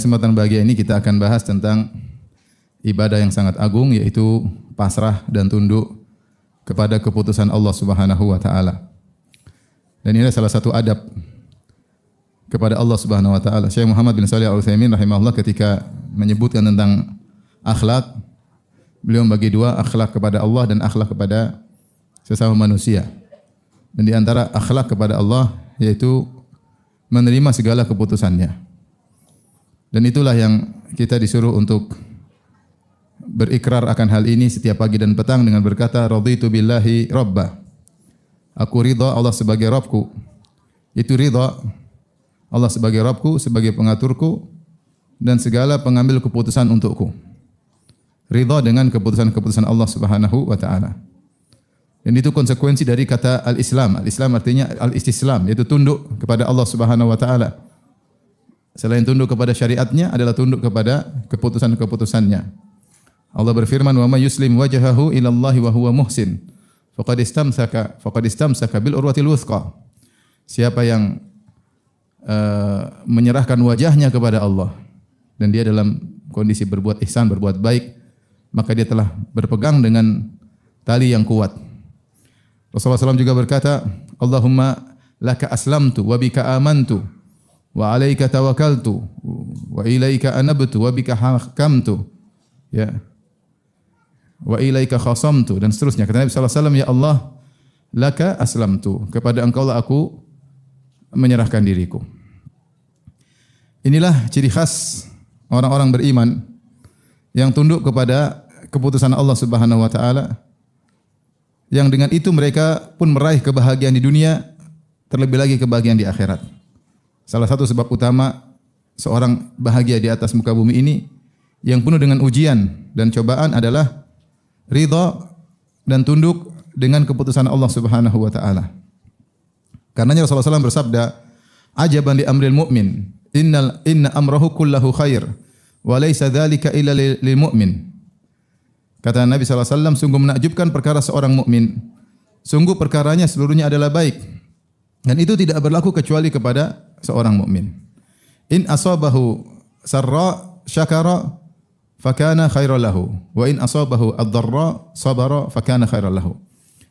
Kesempatan bahagia ini kita akan bahas tentang ibadah yang sangat agung, yaitu pasrah dan tunduk kepada keputusan Allah Subhanahu wa taala. Dan ini salah satu adab kepada Allah Subhanahu wa taala. Syekh Muhammad bin Shalih Al-Utsaimin rahimahullah ketika menyebutkan tentang akhlak, beliau membagi dua, akhlak kepada Allah dan akhlak kepada sesama manusia. Dan di antara akhlak kepada Allah yaitu menerima segala keputusannya. Dan itulah yang kita disuruh untuk berikrar akan hal ini setiap pagi dan petang dengan berkata, raditu billahi rabba. Aku ridha Allah sebagai Rabbku. Itu ridha Allah sebagai Rabbku, sebagai pengaturku dan segala pengambil keputusan untukku. Ridha dengan keputusan-keputusan Allah Subhanahu wa taala. Dan itu konsekuensi dari kata al-Islam. Al-Islam artinya al-istislam, yaitu tunduk kepada Allah Subhanahu wa taala. Selain tunduk kepada syariatnya adalah tunduk kepada keputusan-keputusannya. Allah berfirman, "Wa may yuslim wajhahu ila Allah wa huwa muhsin, faqad istamsaka bil urwatil wuthqa." Siapa yang menyerahkan wajahnya kepada Allah dan dia dalam kondisi berbuat ihsan, berbuat baik, maka dia telah berpegang dengan tali yang kuat. Rasulullah SAW juga berkata, "Allahumma laka aslamtu wa bika amantu wa alaika tawakkaltu wa ilaika anabtu wa bika hakamtu ya wa ilaika khasamtu," dan seterusnya. Kata Nabi sallallahu alaihi wasallam, "Ya Allah, laka aslamtu," kepada Engkau lah aku menyerahkan diriku. Inilah ciri khas orang-orang beriman yang tunduk kepada keputusan Allah Subhanahu wa taala, yang dengan itu mereka pun meraih kebahagiaan di dunia, terlebih lagi kebahagiaan di akhirat. Salah satu sebab utama seorang bahagia di atas muka bumi ini yang penuh dengan ujian dan cobaan adalah ridha dan tunduk dengan keputusan Allah Subhanahu wa taala. Karenanya Rasulullah SAW bersabda, "Ajaban li amril mu'min, inna amrahu kullahu khair, wa laysa dzalika illa lil mu'min." Kata Nabi SAW, sungguh menakjubkan perkara seorang mukmin. Sungguh perkaranya seluruhnya adalah baik. Dan itu tidak berlaku kecuali kepada seorang mukmin. In asabahu sarra syakara fakana khairan lahu wa in asabahu ad-dharra sabara fakana khairan lahu.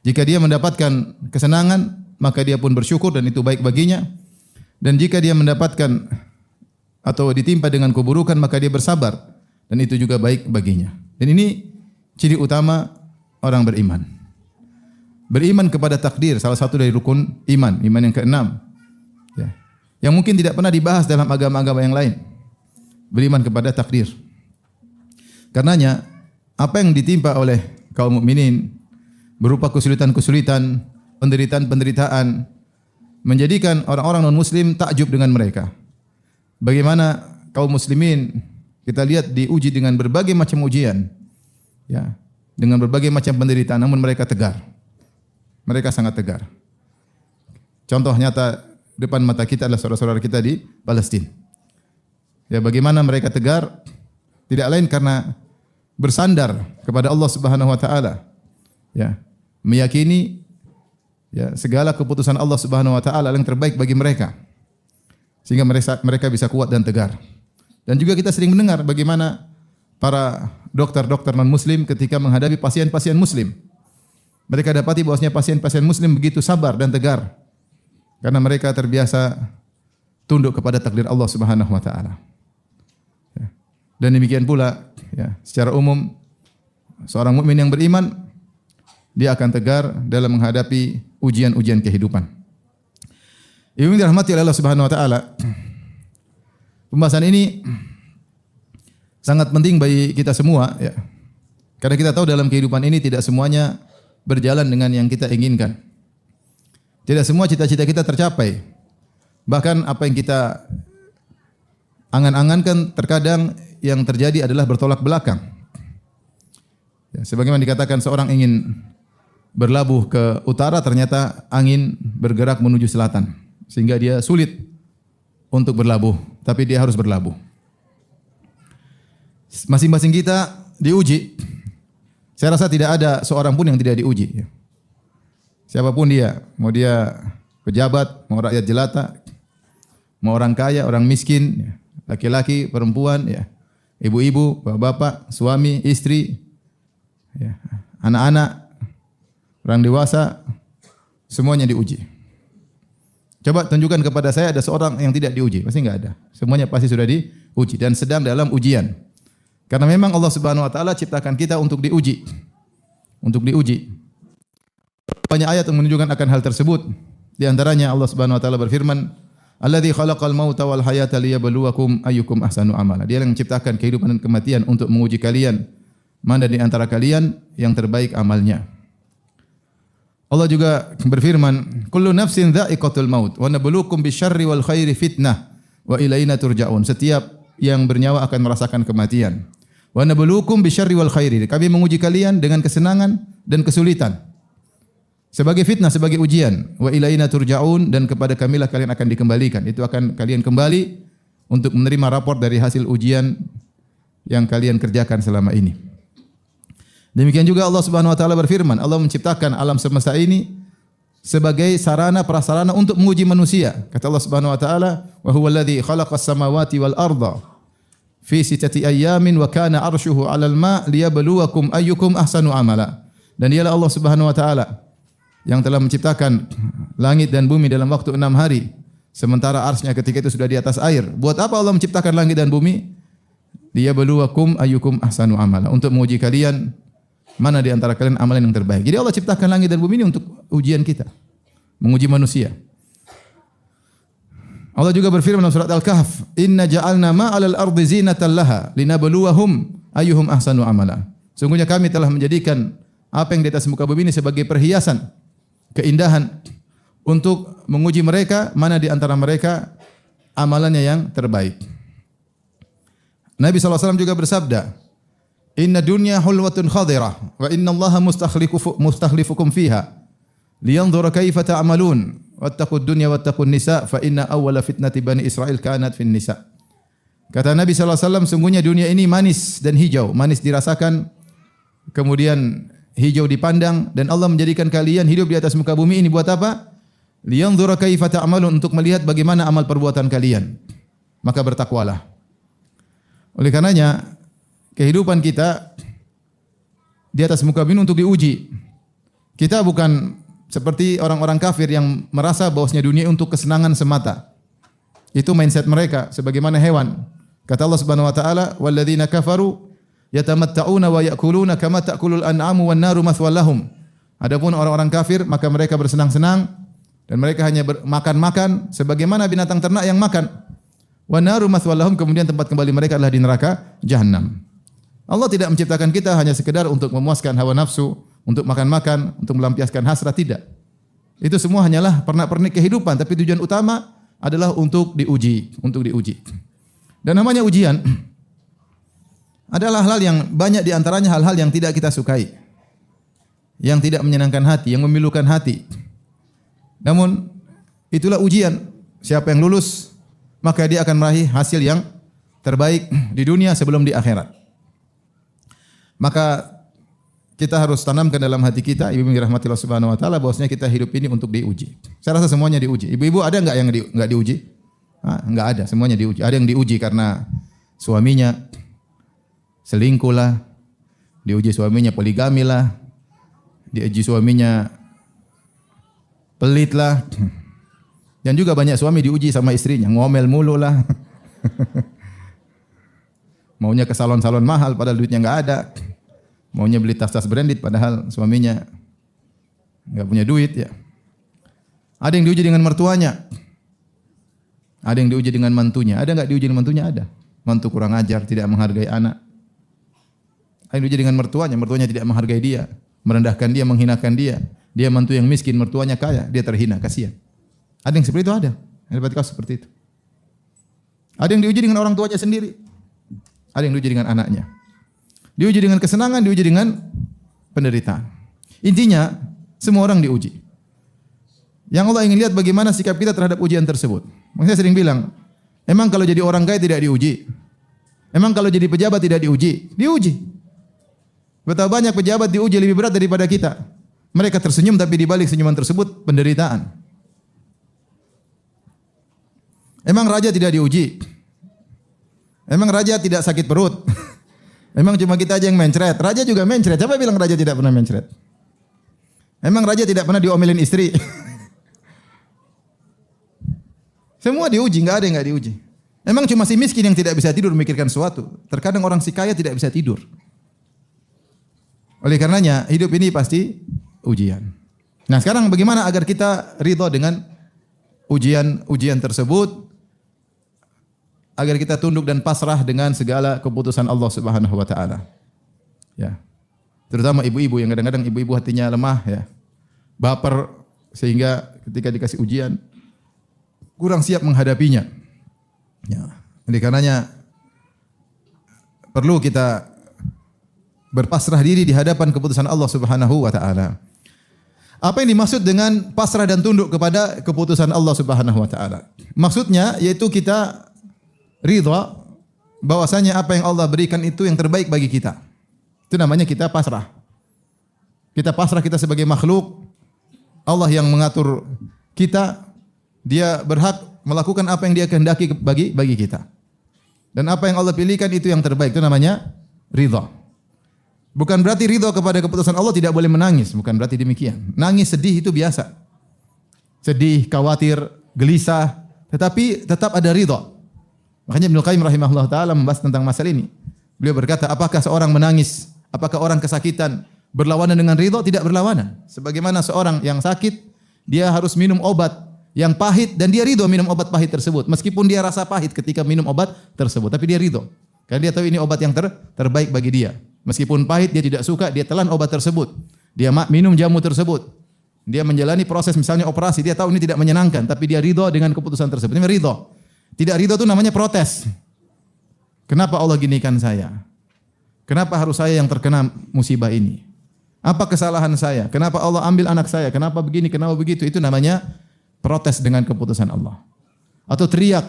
Jika dia mendapatkan kesenangan, maka dia pun bersyukur dan itu baik baginya. Dan jika dia mendapatkan atau ditimpa dengan keburukan, maka dia bersabar dan itu juga baik baginya. Dan ini ciri utama orang beriman. Beriman kepada takdir, salah satu dari rukun iman, iman yang keenam. Ya. Yang mungkin tidak pernah dibahas dalam agama-agama yang lain. Beriman kepada takdir. Karenanya, apa yang ditimpa oleh kaum mukminin berupa kesulitan-kesulitan, penderitaan-penderitaan, menjadikan orang-orang non-muslim takjub dengan mereka. Bagaimana kaum muslimin kita lihat diuji dengan berbagai macam ujian. Ya, dengan berbagai macam penderitaan, namun mereka tegar. Mereka sangat tegar. Contoh nyata depan mata kita adalah saudara-saudara kita di Palestina. Ya, bagaimana mereka tegar? Tidak lain karena bersandar kepada Allah Subhanahu wa taala. Ya, meyakini ya segala keputusan Allah Subhanahu wa taala yang terbaik bagi mereka. Sehingga mereka bisa kuat dan tegar. Dan juga kita sering mendengar bagaimana para dokter-dokter non-muslim ketika menghadapi pasien-pasien muslim. Mereka dapati bahwasanya pasien-pasien muslim begitu sabar dan tegar karena mereka terbiasa tunduk kepada takdir Allah Subhanahu wa taala. Ya. Dan demikian pula ya, secara umum seorang mukmin yang beriman dia akan tegar dalam menghadapi ujian-ujian kehidupan. Ibu yang dirahmati oleh Allah Subhanahu wa taala. Pembahasan ini sangat penting bagi kita semua ya. Karena kita tahu dalam kehidupan ini tidak semuanya berjalan dengan yang kita inginkan. Tidak semua cita-cita kita tercapai. Bahkan apa yang kita angan-angankan terkadang yang terjadi adalah bertolak belakang. Ya, sebagaimana dikatakan seorang ingin berlabuh ke utara, ternyata angin bergerak menuju selatan. Sehingga dia sulit untuk berlabuh, tapi dia harus berlabuh. Masing-masing kita diuji. Saya rasa tidak ada seorang pun yang tidak diuji. Siapapun dia, mau dia pejabat, mau rakyat jelata, mau orang kaya, orang miskin, laki-laki, perempuan, ya, ibu-ibu, bapak-bapak, suami, istri, ya, anak-anak, orang dewasa, semuanya diuji. Coba tunjukkan kepada saya ada seorang yang tidak diuji, pasti enggak ada. Semuanya pasti sudah diuji dan sedang dalam ujian. Karena memang Allah Subhanahu wa taala ciptakan kita untuk diuji. Untuk diuji. Banyak ayat yang menunjukkan akan hal tersebut. Di antaranya Allah Subhanahu wa taala berfirman, "Alladzi khalaqal mauta wal hayata liyabluwakum ayyukum ahsanu amala." Dia yang menciptakan kehidupan dan kematian untuk menguji kalian, mana di antara kalian yang terbaik amalnya. Allah juga berfirman, "Kullu nafsin dha'iqatul maut wa nabluukum bisyarri wal khairi fitnah wa ilaina turja'un." Setiap yang bernyawa akan merasakan kematian. Wa nabluukum bisyarri wal khairi. Kami menguji kalian dengan kesenangan dan kesulitan. Sebagai fitnah, sebagai ujian. Wa ilaina turja'un, dan kepada kamilah kalian akan dikembalikan. Itu akan kalian kembali untuk menerima rapor dari hasil ujian yang kalian kerjakan selama ini. Demikian juga Allah Subhanahu wa taala berfirman, Allah menciptakan alam semesta ini sebagai sarana prasarana untuk menguji manusia. Kata Allah Subhanahu wa taala, "Wa huwal ladzi khalaqas samawati wal arda fi sittati ayyamin wa kana 'arshuhu 'alal ma' liyabluwakum ayyukum ahsanu amala." Dan dialah Allah Subhanahu wa taala yang telah menciptakan langit dan bumi dalam waktu 6 hari, sementara arsy-Nya ketika itu sudah di atas air. Buat apa Allah menciptakan langit dan bumi? Liyabluwakum ayyukum ahsanu amala, untuk menguji kalian mana di antara kalian amalan yang terbaik. Jadi Allah ciptakan langit dan bumi ini untuk ujian kita, menguji manusia. Allah juga berfirman dalam surat Al-Kahf, "Inna ja'alna ma'alal ardi zinatan laha linabluwahum ayyuhum ahsanu amala." Sungguhnya kami telah menjadikan apa yang di atas muka bumi ini sebagai perhiasan, keindahan, untuk menguji mereka mana di antara mereka amalannya yang terbaik. Nabi SAW juga bersabda, "Inna dunya hulwatun khadirah wa inna Allaha mustakhlifukum fiha liyanzura kaifa ta'malun wattaqud dunya wattaqun nisa fa inna awwala fitnati bani Israil kanat fin nisa." Kata Nabi sallallahu alaihi wasallam, sungguhnya dunia ini manis dan hijau, manis dirasakan, kemudian hijau dipandang, dan Allah menjadikan kalian hidup di atas muka bumi ini buat apa? Liyanzura kaifa ta'malun, untuk melihat bagaimana amal perbuatan kalian. Maka bertakwalah. Oleh karenanya kehidupan kita di atas muka bumi untuk diuji. Kita bukan seperti orang-orang kafir yang merasa bahwasanya dunia untuk kesenangan semata. Itu mindset mereka sebagaimana hewan. Kata Allah Subhanahu wa taala, "Walladzina kafaru yatamatta'una wa ya'kuluna kama ta'kulul an'amu wan naru mathwal lahum." Adapun orang-orang kafir, maka mereka bersenang-senang dan mereka hanya makan-makan sebagaimana binatang ternak yang makan. Wan naru mathwal lahum, kemudian tempat kembali mereka adalah di neraka jahanam. Allah tidak menciptakan kita hanya sekedar untuk memuaskan hawa nafsu, untuk makan-makan, untuk melampiaskan hasrat, tidak. Itu semua hanyalah pernak-pernik kehidupan, tapi tujuan utama adalah untuk diuji, Dan namanya ujian adalah hal yang banyak di antaranya hal-hal yang tidak kita sukai, yang tidak menyenangkan hati, yang memilukan hati. Namun itulah ujian. Siapa yang lulus, maka dia akan meraih hasil yang terbaik di dunia sebelum di akhirat. Maka kita harus tanamkan dalam hati kita, ibu-ibu dirahmati Allah Subhanahu wa taala, bahwasanya kita hidup ini untuk diuji. Saya rasa semuanya diuji. Ibu-ibu ada enggak yang enggak diuji? Enggak ada, semuanya diuji. Ada yang diuji karena suaminya selingkuh lah, diuji suaminya poligami lah, diuji suaminya pelit lah. Dan juga banyak suami diuji sama istrinya, ngomel mulu lah. Maunya ke salon-salon mahal padahal duitnya enggak ada. Maunya beli tas-tas branded padahal suaminya enggak punya duit, ya. Ada yang diuji dengan mertuanya. Ada yang diuji dengan mantunya. Ada enggak diuji dengan mantunya? Ada. Mantu kurang ajar, tidak menghargai anak. Ada yang diuji dengan mertuanya. Mertuanya tidak menghargai dia, merendahkan dia, menghinakan dia. Dia mantu yang miskin, mertuanya kaya, dia terhina, kasihan. Ada yang seperti itu, ada. Ada kasus seperti itu. Ada yang diuji dengan orang tuanya sendiri. Ada yang diuji dengan anaknya. Diuji dengan kesenangan, diuji dengan penderitaan. Intinya, semua orang diuji. Yang Allah ingin lihat bagaimana sikap kita terhadap ujian tersebut. Saya sering bilang, emang kalau jadi orang kaya tidak diuji? Emang kalau jadi pejabat tidak diuji? Diuji. Betapa banyak pejabat diuji lebih berat daripada kita. Mereka tersenyum, tapi di balik senyuman tersebut penderitaan. Emang raja tidak diuji? Emang raja tidak sakit perut? Emang cuma kita aja yang mencret? Raja juga mencret. Siapa bilang raja tidak pernah mencret? Emang raja tidak pernah diomelin istri? Semua diuji, enggak ada yang enggak diuji. Emang cuma si miskin yang tidak bisa tidur memikirkan sesuatu. Terkadang orang si kaya tidak bisa tidur. Oleh karenanya, hidup ini pasti ujian. Nah, sekarang bagaimana agar kita ridho dengan ujian tersebut? Agar kita tunduk dan pasrah dengan segala keputusan Allah Subhanahu wa taala. Ya. Terutama ibu-ibu yang kadang-kadang ibu-ibu hatinya lemah ya. Baper sehingga ketika dikasih ujian kurang siap menghadapinya. Ya. Oleh karenanya perlu kita berpasrah diri di hadapan keputusan Allah Subhanahu wa taala. Apa yang dimaksud dengan pasrah dan tunduk kepada keputusan Allah Subhanahu wa taala? Maksudnya yaitu kita ridha bahwasanya apa yang Allah berikan itu yang terbaik bagi kita. Itu namanya kita pasrah. Kita pasrah, kita sebagai makhluk, Allah yang mengatur kita, Dia berhak melakukan apa yang Dia kehendaki bagi kita. Dan apa yang Allah pilihkan itu yang terbaik. Itu namanya ridha. Bukan berarti ridha kepada keputusan Allah tidak boleh menangis, bukan berarti demikian. Nangis, sedih itu biasa. Sedih, khawatir, gelisah, tetapi tetap ada ridha. Makanya Ibnu Qayyim rahimahullah taala membahas tentang masalah ini. Beliau berkata, apakah seorang menangis, apakah orang kesakitan berlawanan dengan ridha? Tidak berlawanan. Sebagaimana seorang yang sakit, dia harus minum obat yang pahit dan dia ridha minum obat pahit tersebut. Meskipun dia rasa pahit ketika minum obat tersebut, tapi dia ridha. Karena dia tahu ini obat yang terbaik bagi dia. Meskipun pahit, dia tidak suka, dia telan obat tersebut. Dia minum jamu tersebut. Dia menjalani proses misalnya operasi, dia tahu ini tidak menyenangkan, tapi dia ridha dengan keputusan tersebut. Ini ridha. Tidak ridha itu namanya protes. Kenapa Allah ginikan saya? Kenapa harus saya yang terkena musibah ini? Apa kesalahan saya? Kenapa Allah ambil anak saya? Kenapa begini? Kenapa begitu? Itu namanya protes dengan keputusan Allah. Atau teriak,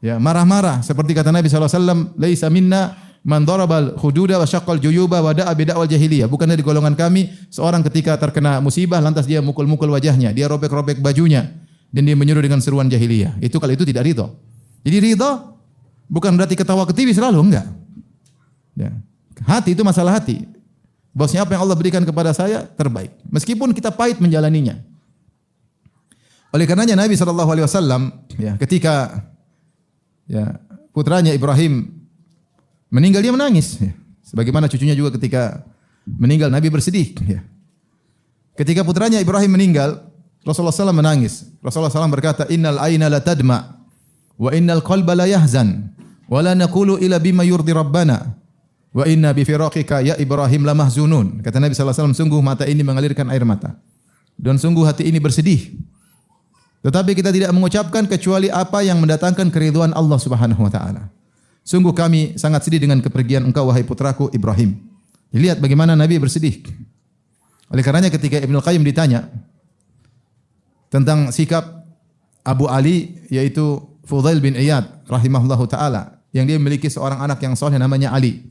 ya marah-marah. Seperti kata Nabi SAW, Laisa minna man darabal hududa wa syaqqal juyuba wa da'a bida'wal jahiliyah. Bukan dari golongan kami seorang ketika terkena musibah lantas dia mukul-mukul wajahnya, dia robek-robek bajunya. Dan dia menyuruh dengan seruan jahiliyah. Itu kalau itu tidak ridha. Jadi ridha bukan berarti ketawa ke TV selalu, enggak. Ya. Hati itu masalah hati. Bosnya apa yang Allah berikan kepada saya terbaik. Meskipun kita pahit menjalaninya. Oleh karenanya Nabi SAW ya, ketika ya, putranya Ibrahim meninggal dia menangis. Ya. Sebagaimana cucunya juga ketika meninggal Nabi bersedih. Ya. Ketika putranya Ibrahim meninggal, Rasulullah SAW menangis. Rasulullah SAW berkata, Innal ayna la tadma, wa innal qalba la yahzan, wa la naqulu ila bima yurdi rabbana, wa inna bi firaqika ya Ibrahim la mahzunun. Kata Nabi SAW, sungguh mata ini mengalirkan air mata. Dan sungguh hati ini bersedih. Tetapi kita tidak mengucapkan kecuali apa yang mendatangkan keridhaan Allah Subhanahu wa taala. Sungguh kami sangat sedih dengan kepergian engkau wahai putraku Ibrahim. Lihat bagaimana Nabi bersedih. Oleh karenanya ketika Ibnu Qayyim ditanya tentang sikap Abu Ali yaitu Fudail bin Iyad rahimahullahu taala yang dia memiliki seorang anak yang saleh namanya Ali.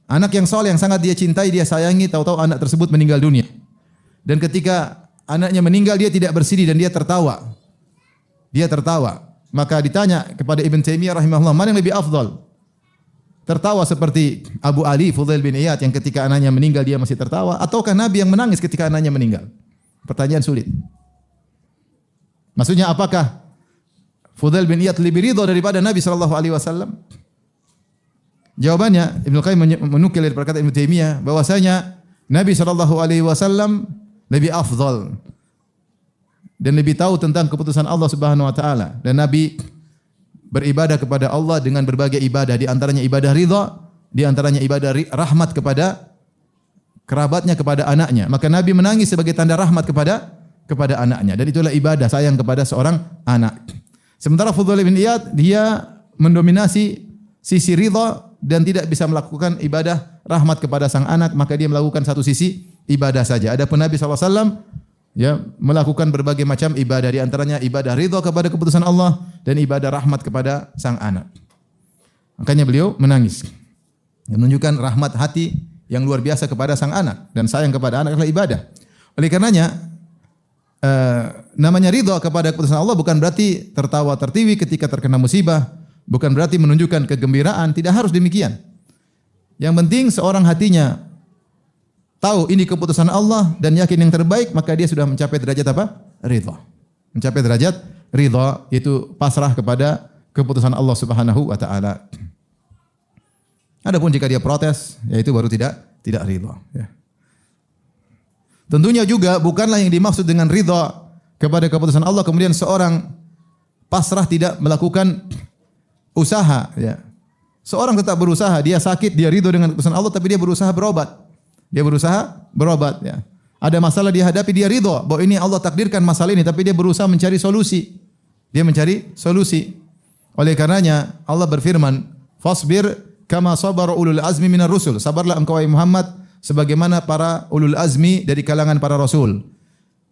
Anak yang saleh yang sangat dia cintai, dia sayangi, tahu-tahu anak tersebut meninggal dunia. Dan ketika anaknya meninggal dia tidak bersedih dan dia tertawa. Dia tertawa. Maka ditanya kepada Ibn Taimiyah rahimahullah, mana yang lebih afdal? Tertawa seperti Abu Ali Fudail bin Iyad yang ketika anaknya meninggal dia masih tertawa, ataukah Nabi yang menangis ketika anaknya meninggal? Pertanyaan sulit. Maksudnya apakah Fudail bin Iyad lebih ridha daripada Nabi SAW? Jawabannya Ibnu Qayyim menukil dari perkataan Ibnu Taimiyah bahwasanya Nabi SAW lebih afdal dan lebih tahu tentang keputusan Allah Subhanahu wa taala, dan Nabi beribadah kepada Allah dengan berbagai ibadah, di antaranya ibadah ridha, di antaranya ibadah rahmat kepada kerabatnya, kepada anaknya. Maka Nabi menangis sebagai tanda rahmat kepada anaknya, dan itulah ibadah sayang kepada seorang anak. Sementara Fudail bin Iyad dia mendominasi sisi ridha dan tidak bisa melakukan ibadah rahmat kepada sang anak, maka dia melakukan satu sisi ibadah saja. Adapun Nabi SAW ya melakukan berbagai macam ibadah, di antaranya ibadah ridha kepada keputusan Allah dan ibadah rahmat kepada sang anak. Makanya beliau menangis. Menunjukkan rahmat hati yang luar biasa kepada sang anak, dan sayang kepada anak adalah ibadah. Oleh karenanya namanya ridha kepada keputusan Allah bukan berarti tertawa tertiwi ketika terkena musibah, bukan berarti menunjukkan kegembiraan, tidak harus demikian. Yang penting seorang hatinya tahu ini keputusan Allah dan yakin yang terbaik, maka dia sudah mencapai derajat apa? Ridha. Mencapai derajat ridha, itu pasrah kepada keputusan Allah Subhanahu wa taala. Adapun jika dia protes, yaitu baru tidak ridha, ya. Tentunya juga bukanlah yang dimaksud dengan ridha kepada keputusan Allah kemudian seorang pasrah tidak melakukan usaha, ya. Seorang tetap berusaha, dia sakit, dia ridho dengan keputusan Allah tapi dia berusaha berobat. Dia berusaha berobat, ya. Ada masalah dia hadapi, dia ridho bahwa ini Allah takdirkan masalah ini, tapi dia berusaha mencari solusi. Dia mencari solusi. Oleh karenanya Allah berfirman, "Fasbir kama sabara ulul azmi minar rusul." Sabarlah engkau wahai Muhammad sebagaimana para ulul azmi dari kalangan para rasul.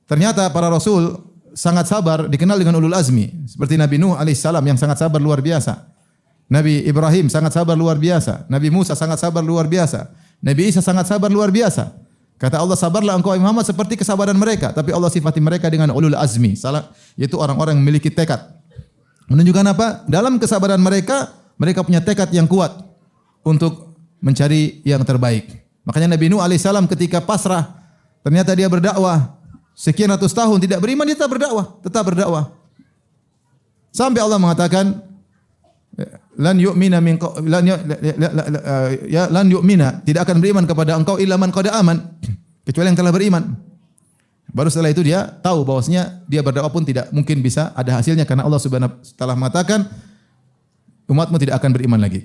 Ternyata para rasul sangat sabar, dikenal dengan ulul azmi. Seperti Nabi Nuh alaihissalam yang sangat sabar luar biasa. Nabi Ibrahim sangat sabar luar biasa. Nabi Musa sangat sabar luar biasa. Nabi Isa sangat sabar luar biasa. Kata Allah, sabarlah engkau Muhammad seperti kesabaran mereka. Tapi Allah sifati mereka dengan ulul azmi. Yaitu orang-orang yang memiliki tekad. Menunjukkan apa? Dalam kesabaran mereka, mereka punya tekad yang kuat untuk mencari yang terbaik. Makanya Nabi Nuh alaihissalam ketika pasrah, ternyata dia berdakwah sekian ratus tahun tidak beriman, dia tetap berdakwah. Sampai Allah mengatakan, lan yu'mina min lan yu'mina, tidak akan beriman kepada engkau illa man qad aman, kecuali yang telah beriman. Baru setelah itu dia tahu bahwasanya dia berdakwah pun tidak mungkin bisa ada hasilnya karena Allah Subhanahu wa taala mengatakan umatmu tidak akan beriman lagi.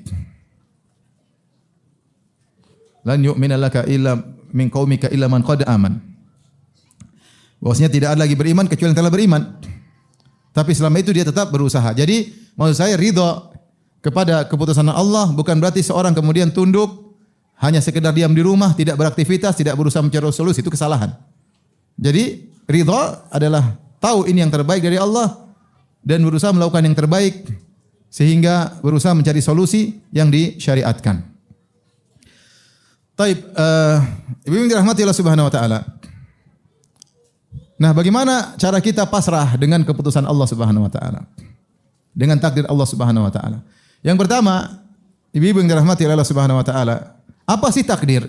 Lan yu'mina laka illa min qaumika illa man qad aman. Bahwasanya tidak ada lagi beriman kecuali yang telah beriman. Tapi selama itu dia tetap berusaha. Jadi maksud saya ridha kepada keputusan Allah bukan berarti seorang kemudian tunduk hanya sekedar diam di rumah, tidak beraktivitas, tidak berusaha mencari solusi, itu kesalahan. Jadi ridha adalah tahu ini yang terbaik dari Allah dan berusaha melakukan yang terbaik sehingga berusaha mencari solusi yang disyariatkan. Taib, ibu yang dirahmati Allah Subhanahu wa taala. Nah, bagaimana cara kita pasrah dengan keputusan Allah Subhanahu wa taala? Dengan takdir Allah Subhanahu wa taala. Yang pertama, ibu-ibu yang dirahmati Allah Subhanahu wa taala, apa sih takdir?